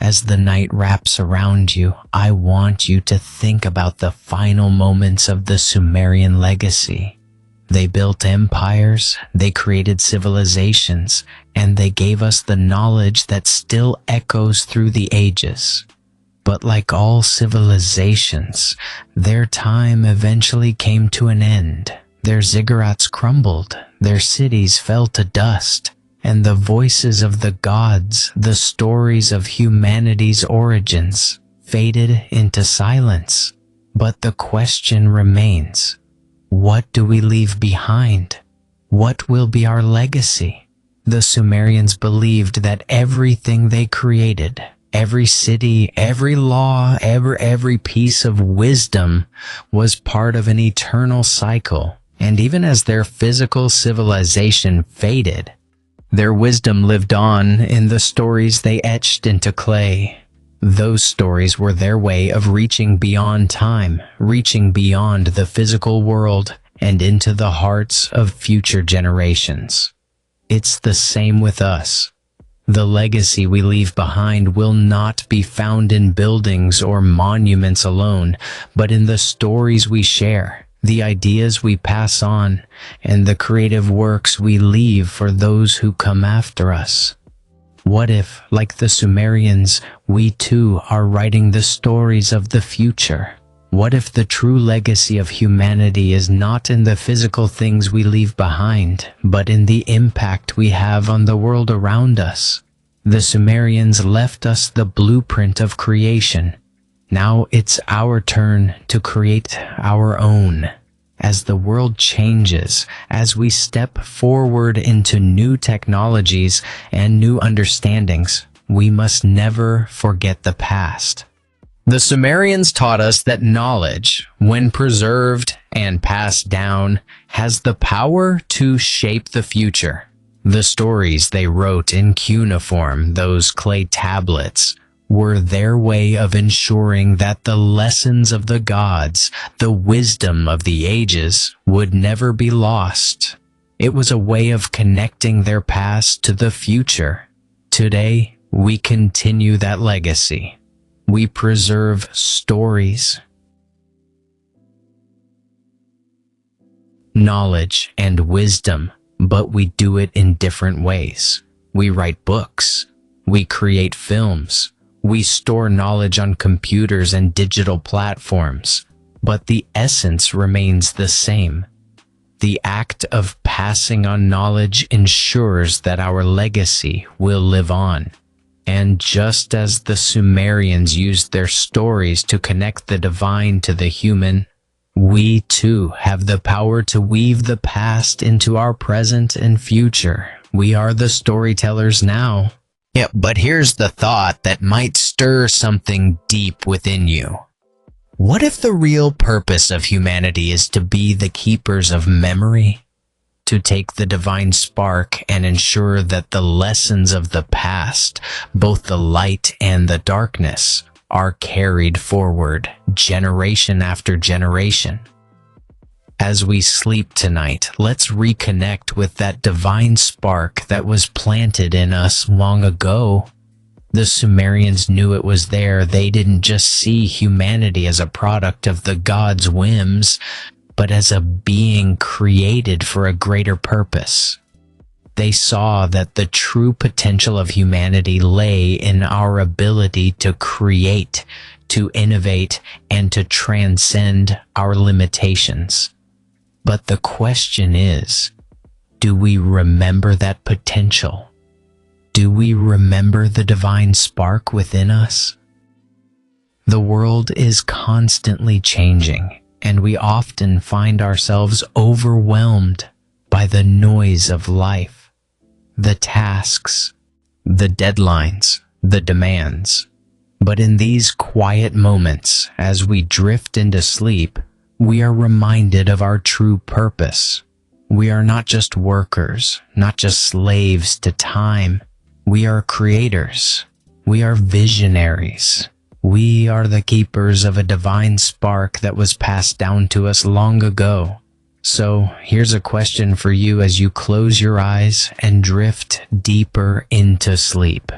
As the night wraps around you, I want you to think about the final moments of the Sumerian legacy. They built empires, they created civilizations, and they gave us the knowledge that still echoes through the ages. But like all civilizations, their time eventually came to an end. Their ziggurats crumbled, their cities fell to dust, and the voices of the gods, the stories of humanity's origins, faded into silence. But the question remains, what do we leave behind? What will be our legacy? The Sumerians believed that everything they created, every city, every law, every piece of wisdom was part of an eternal cycle. And even as their physical civilization faded, their wisdom lived on in the stories they etched into clay. Those stories were their way of reaching beyond time, reaching beyond the physical world and into the hearts of future generations. It's the same with us. The legacy we leave behind will not be found in buildings or monuments alone, but in the stories we share, the ideas we pass on, and the creative works we leave for those who come after us. What if, like the Sumerians, we too are writing the stories of the future? What if the true legacy of humanity is not in the physical things we leave behind, but in the impact we have on the world around us? The Sumerians left us the blueprint of creation. Now it's our turn to create our own. As the world changes, as we step forward into new technologies and new understandings, we must never forget the past. The Sumerians taught us that knowledge, when preserved and passed down, has the power to shape the future. The stories they wrote in cuneiform, those clay tablets, were their way of ensuring that the lessons of the gods, the wisdom of the ages, would never be lost. It was a way of connecting their past to the future. Today, we continue that legacy. We preserve stories, knowledge, and wisdom, but we do it in different ways. We write books. We create films. We store knowledge on computers and digital platforms, but the essence remains the same. The act of passing on knowledge ensures that our legacy will live on. And just as the Sumerians used their stories to connect the divine to the human, we too have the power to weave the past into our present and future. We are the storytellers now. Yeah, but here's the thought that might stir something deep within you. What if the real purpose of humanity is to be the keepers of memory? To take the divine spark and ensure that the lessons of the past, both the light and the darkness, are carried forward generation after generation. As we sleep tonight, let's reconnect with that divine spark that was planted in us long ago. The Sumerians knew it was there. They didn't just see humanity as a product of the gods' whims, but as a being created for a greater purpose. They saw that the true potential of humanity lay in our ability to create, to innovate, and to transcend our limitations. But the question is, do we remember that potential? Do we remember the divine spark within us? The world is constantly changing, and we often find ourselves overwhelmed by the noise of life, the tasks, the deadlines, the demands. But in these quiet moments, as we drift into sleep, we are reminded of our true purpose. We are not just workers, not just slaves to time. We are creators. We are visionaries. We are the keepers of a divine spark that was passed down to us long ago. So here's a question for you as you close your eyes and drift deeper into sleep.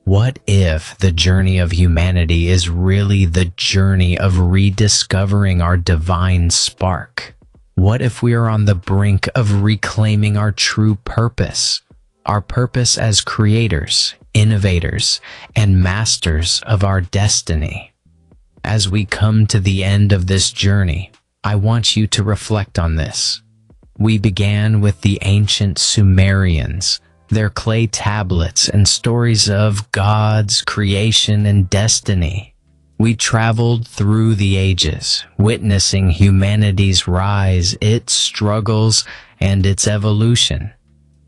What if the journey of humanity is really the journey of rediscovering our divine spark? What if we are on the brink of reclaiming our true purpose? Our purpose as creators, innovators, and masters of our destiny. As we come to the end of this journey, I want you to reflect on this. We began with the ancient Sumerians, their clay tablets and stories of gods, creation, and destiny. We traveled through the ages, witnessing humanity's rise, its struggles, and its evolution.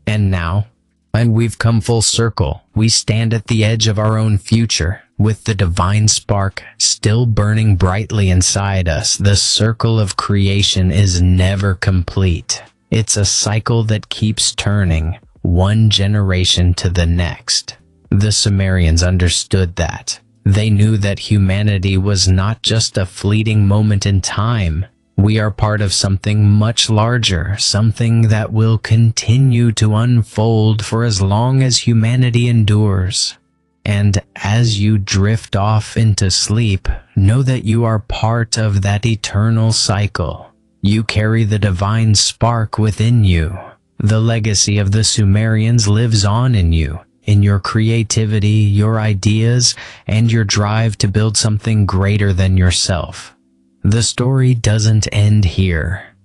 And now, we've come full circle. We stand at the edge of our own future, with the divine spark still burning brightly inside us. The circle of creation is never complete. It's a cycle that keeps turning, one generation to the next. The Sumerians understood that. They knew that humanity was not just a fleeting moment in time. We are part of something much larger, something that will continue to unfold for as long as humanity endures. And as you drift off into sleep, know that you are part of that eternal cycle. You carry the divine spark within you. The legacy of the Sumerians lives on in you, in your creativity, your ideas, and your drive to build something greater than yourself. The story doesn't end here.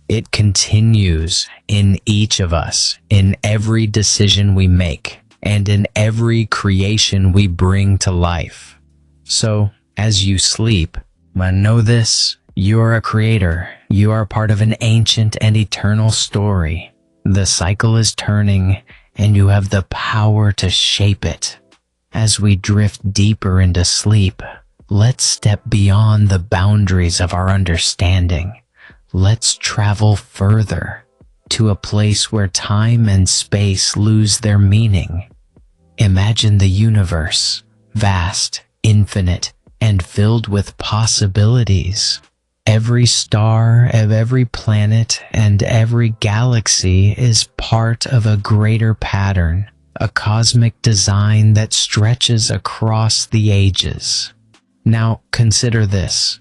It continues in each of us, in every decision we make, and in every creation we bring to life. So, as you sleep, know this: you are a creator. You are part of an ancient and eternal story. The cycle is turning, and you have the power to shape it. As we drift deeper into sleep, let's step beyond the boundaries of our understanding. Let's travel further, to a place where time and space lose their meaning. Imagine the universe, vast, infinite, and filled with possibilities. Every star of every planet and every galaxy is part of a greater pattern, a cosmic design that stretches across the ages. Now, consider this.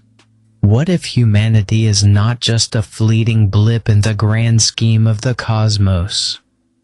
What if humanity is not just a fleeting blip in the grand scheme of the cosmos?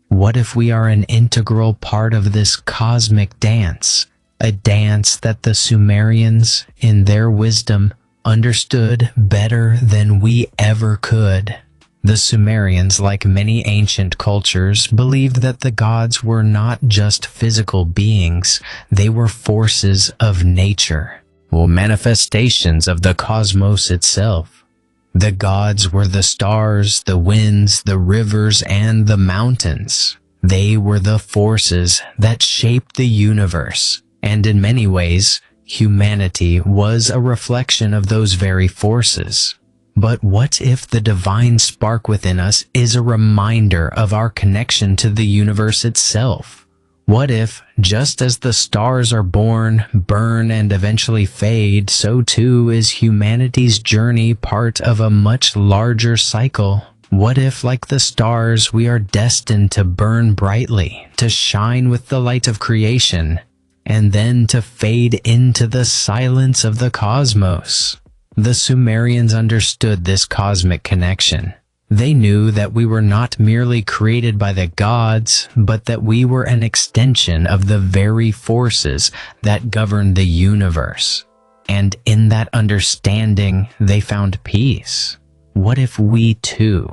What if we are an integral part of this cosmic dance, a dance that the Sumerians, in their wisdom, understood better than we ever could? The Sumerians, like many ancient cultures, believed that the gods were not just physical beings, they were forces of nature, or manifestations of the cosmos itself. The gods were the stars, the winds, the rivers, and the mountains. They were the forces that shaped the universe, and in many ways, humanity was a reflection of those very forces. But what if the divine spark within us is a reminder of our connection to the universe itself? What if, just as the stars are born, burn, and eventually fade, so too is humanity's journey part of a much larger cycle? What if, like the stars, we are destined to burn brightly, to shine with the light of creation, and then to fade into the silence of the cosmos? The Sumerians understood this cosmic connection. They knew that we were not merely created by the gods, but that we were an extension of the very forces that govern the universe. And in that understanding, they found peace. What if we too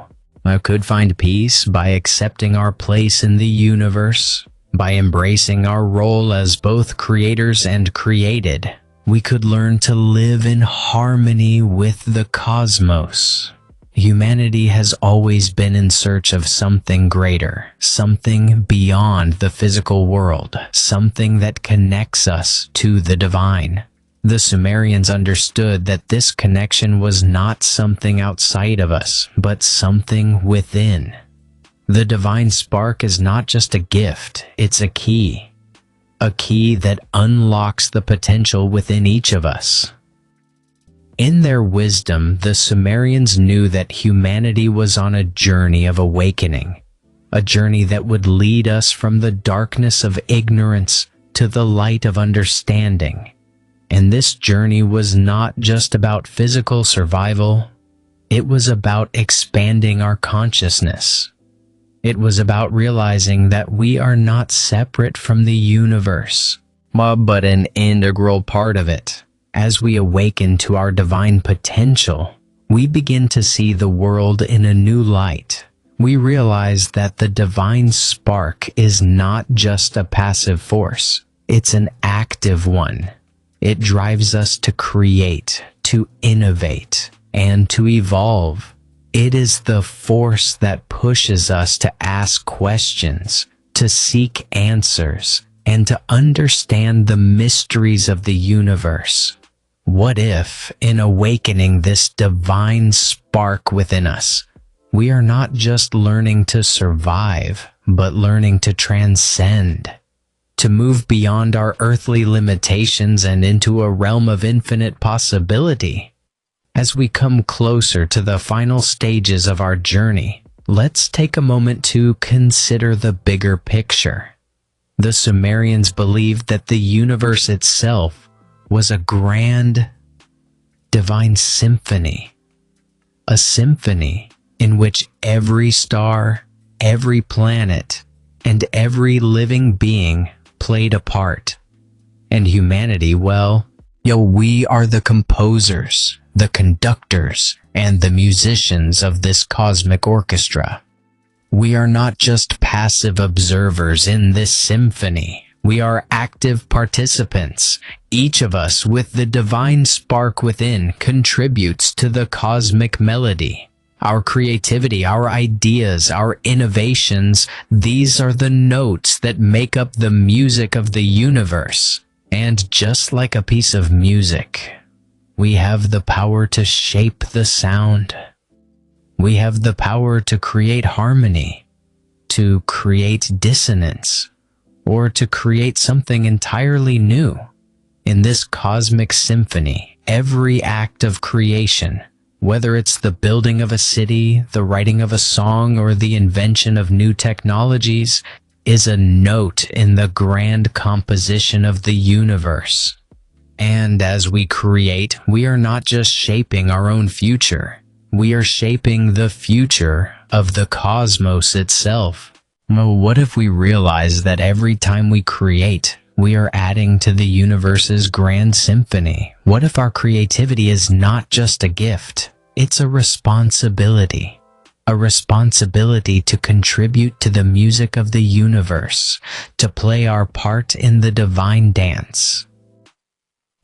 could find peace by accepting our place in the universe, by embracing our role as both creators and created? We could learn to live in harmony with the cosmos. Humanity has always been in search of something greater, something beyond the physical world, something that connects us to the divine. The Sumerians understood that this connection was not something outside of us, but something within. The divine spark is not just a gift, it's a key that unlocks the potential within each of us. In their wisdom, the Sumerians knew that humanity was on a journey of awakening, a journey that would lead us from the darkness of ignorance to the light of understanding. And this journey was not just about physical survival, it was about expanding our consciousness. It was about realizing that we are not separate from the universe, but an integral part of it. As we awaken to our divine potential, we begin to see the world in a new light. We realize that the divine spark is not just a passive force, it's an active one. It drives us to create, to innovate, and to evolve. It is the force that pushes us to ask questions, to seek answers, and to understand the mysteries of the universe. What if, in awakening this divine spark within us, we are not just learning to survive, but learning to transcend, to move beyond our earthly limitations and into a realm of infinite possibility? As we come closer to the final stages of our journey, let's take a moment to consider the bigger picture. The Sumerians believed that the universe itself was a grand divine symphony, a symphony in which every star, every planet, and every living being played a part. And humanity, well, we are the composers, the conductors, and the musicians of this cosmic orchestra. We are not just passive observers in this symphony. We are active participants. Each of us, with the divine spark within, contributes to the cosmic melody. Our creativity, our ideas, our innovations, these are the notes that make up the music of the universe. And just like a piece of music, we have the power to shape the sound. We have the power to create harmony, to create dissonance, or to create something entirely new. In this cosmic symphony, every act of creation, whether it's the building of a city, the writing of a song, or the invention of new technologies, is a note in the grand composition of the universe. And as we create, we are not just shaping our own future. We are shaping the future of the cosmos itself. Well, what if we realize that every time we create, we are adding to the universe's grand symphony? What if our creativity is not just a gift? It's a responsibility to contribute to the music of the universe, to play our part in the divine dance.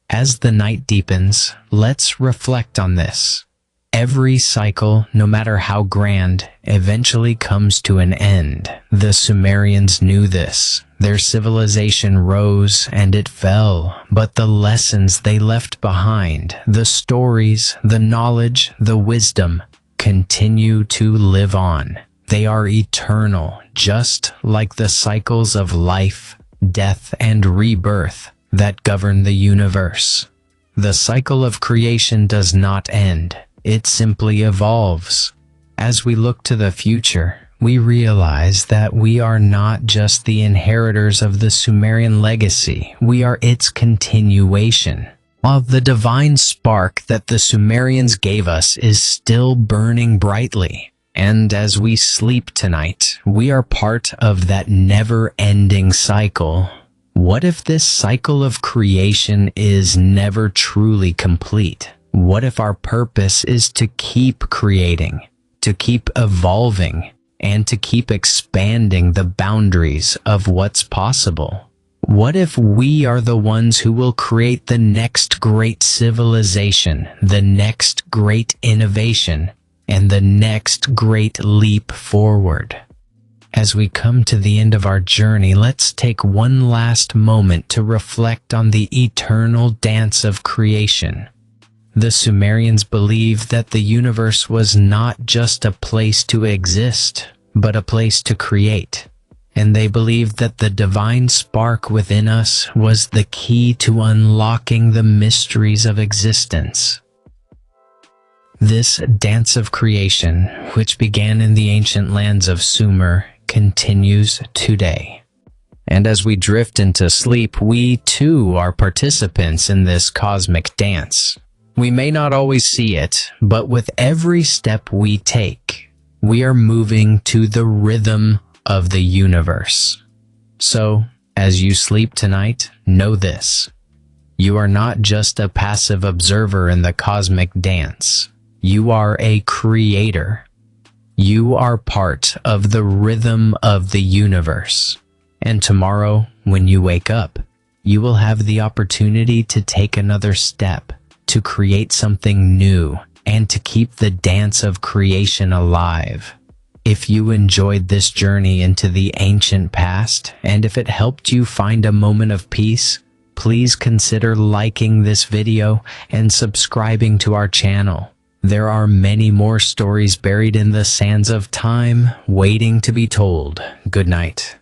As the night deepens, let's reflect on this. Every cycle, no matter how grand, eventually comes to an end. The Sumerians knew this. Their civilization rose and it fell, but the lessons they left behind, the stories, the knowledge, the wisdom, continue to live on. They are eternal, just like the cycles of life, death, and rebirth that govern the universe. The cycle of creation does not end, it simply evolves. As we look to the future, we realize that we are not just the inheritors of the Sumerian legacy, we are its continuation. While the divine spark that the Sumerians gave us is still burning brightly, and as we sleep tonight, we are part of that never-ending cycle. What if this cycle of creation is never truly complete? What if our purpose is to keep creating, to keep evolving, and to keep expanding the boundaries of what's possible? What if we are the ones who will create the next great civilization, the next great innovation, and the next great leap forward? As we come to the end of our journey, let's take one last moment to reflect on the eternal dance of creation. The Sumerians believed that the universe was not just a place to exist, but a place to create. And they believed that the divine spark within us was the key to unlocking the mysteries of existence. This dance of creation, which began in the ancient lands of Sumer, continues today. And as we drift into sleep, we too are participants in this cosmic dance. We may not always see it, but with every step we take, we are moving to the rhythm of the universe. So, as you sleep tonight, know this: you are not just a passive observer in the cosmic dance. You are a creator. You are part of the rhythm of the universe. And tomorrow, when you wake up, you will have the opportunity to take another step, to create something new, and to keep the dance of creation alive. If you enjoyed this journey into the ancient past, and if it helped you find a moment of peace, please consider liking this video and subscribing to our channel. There are many more stories buried in the sands of time, waiting to be told. Good night.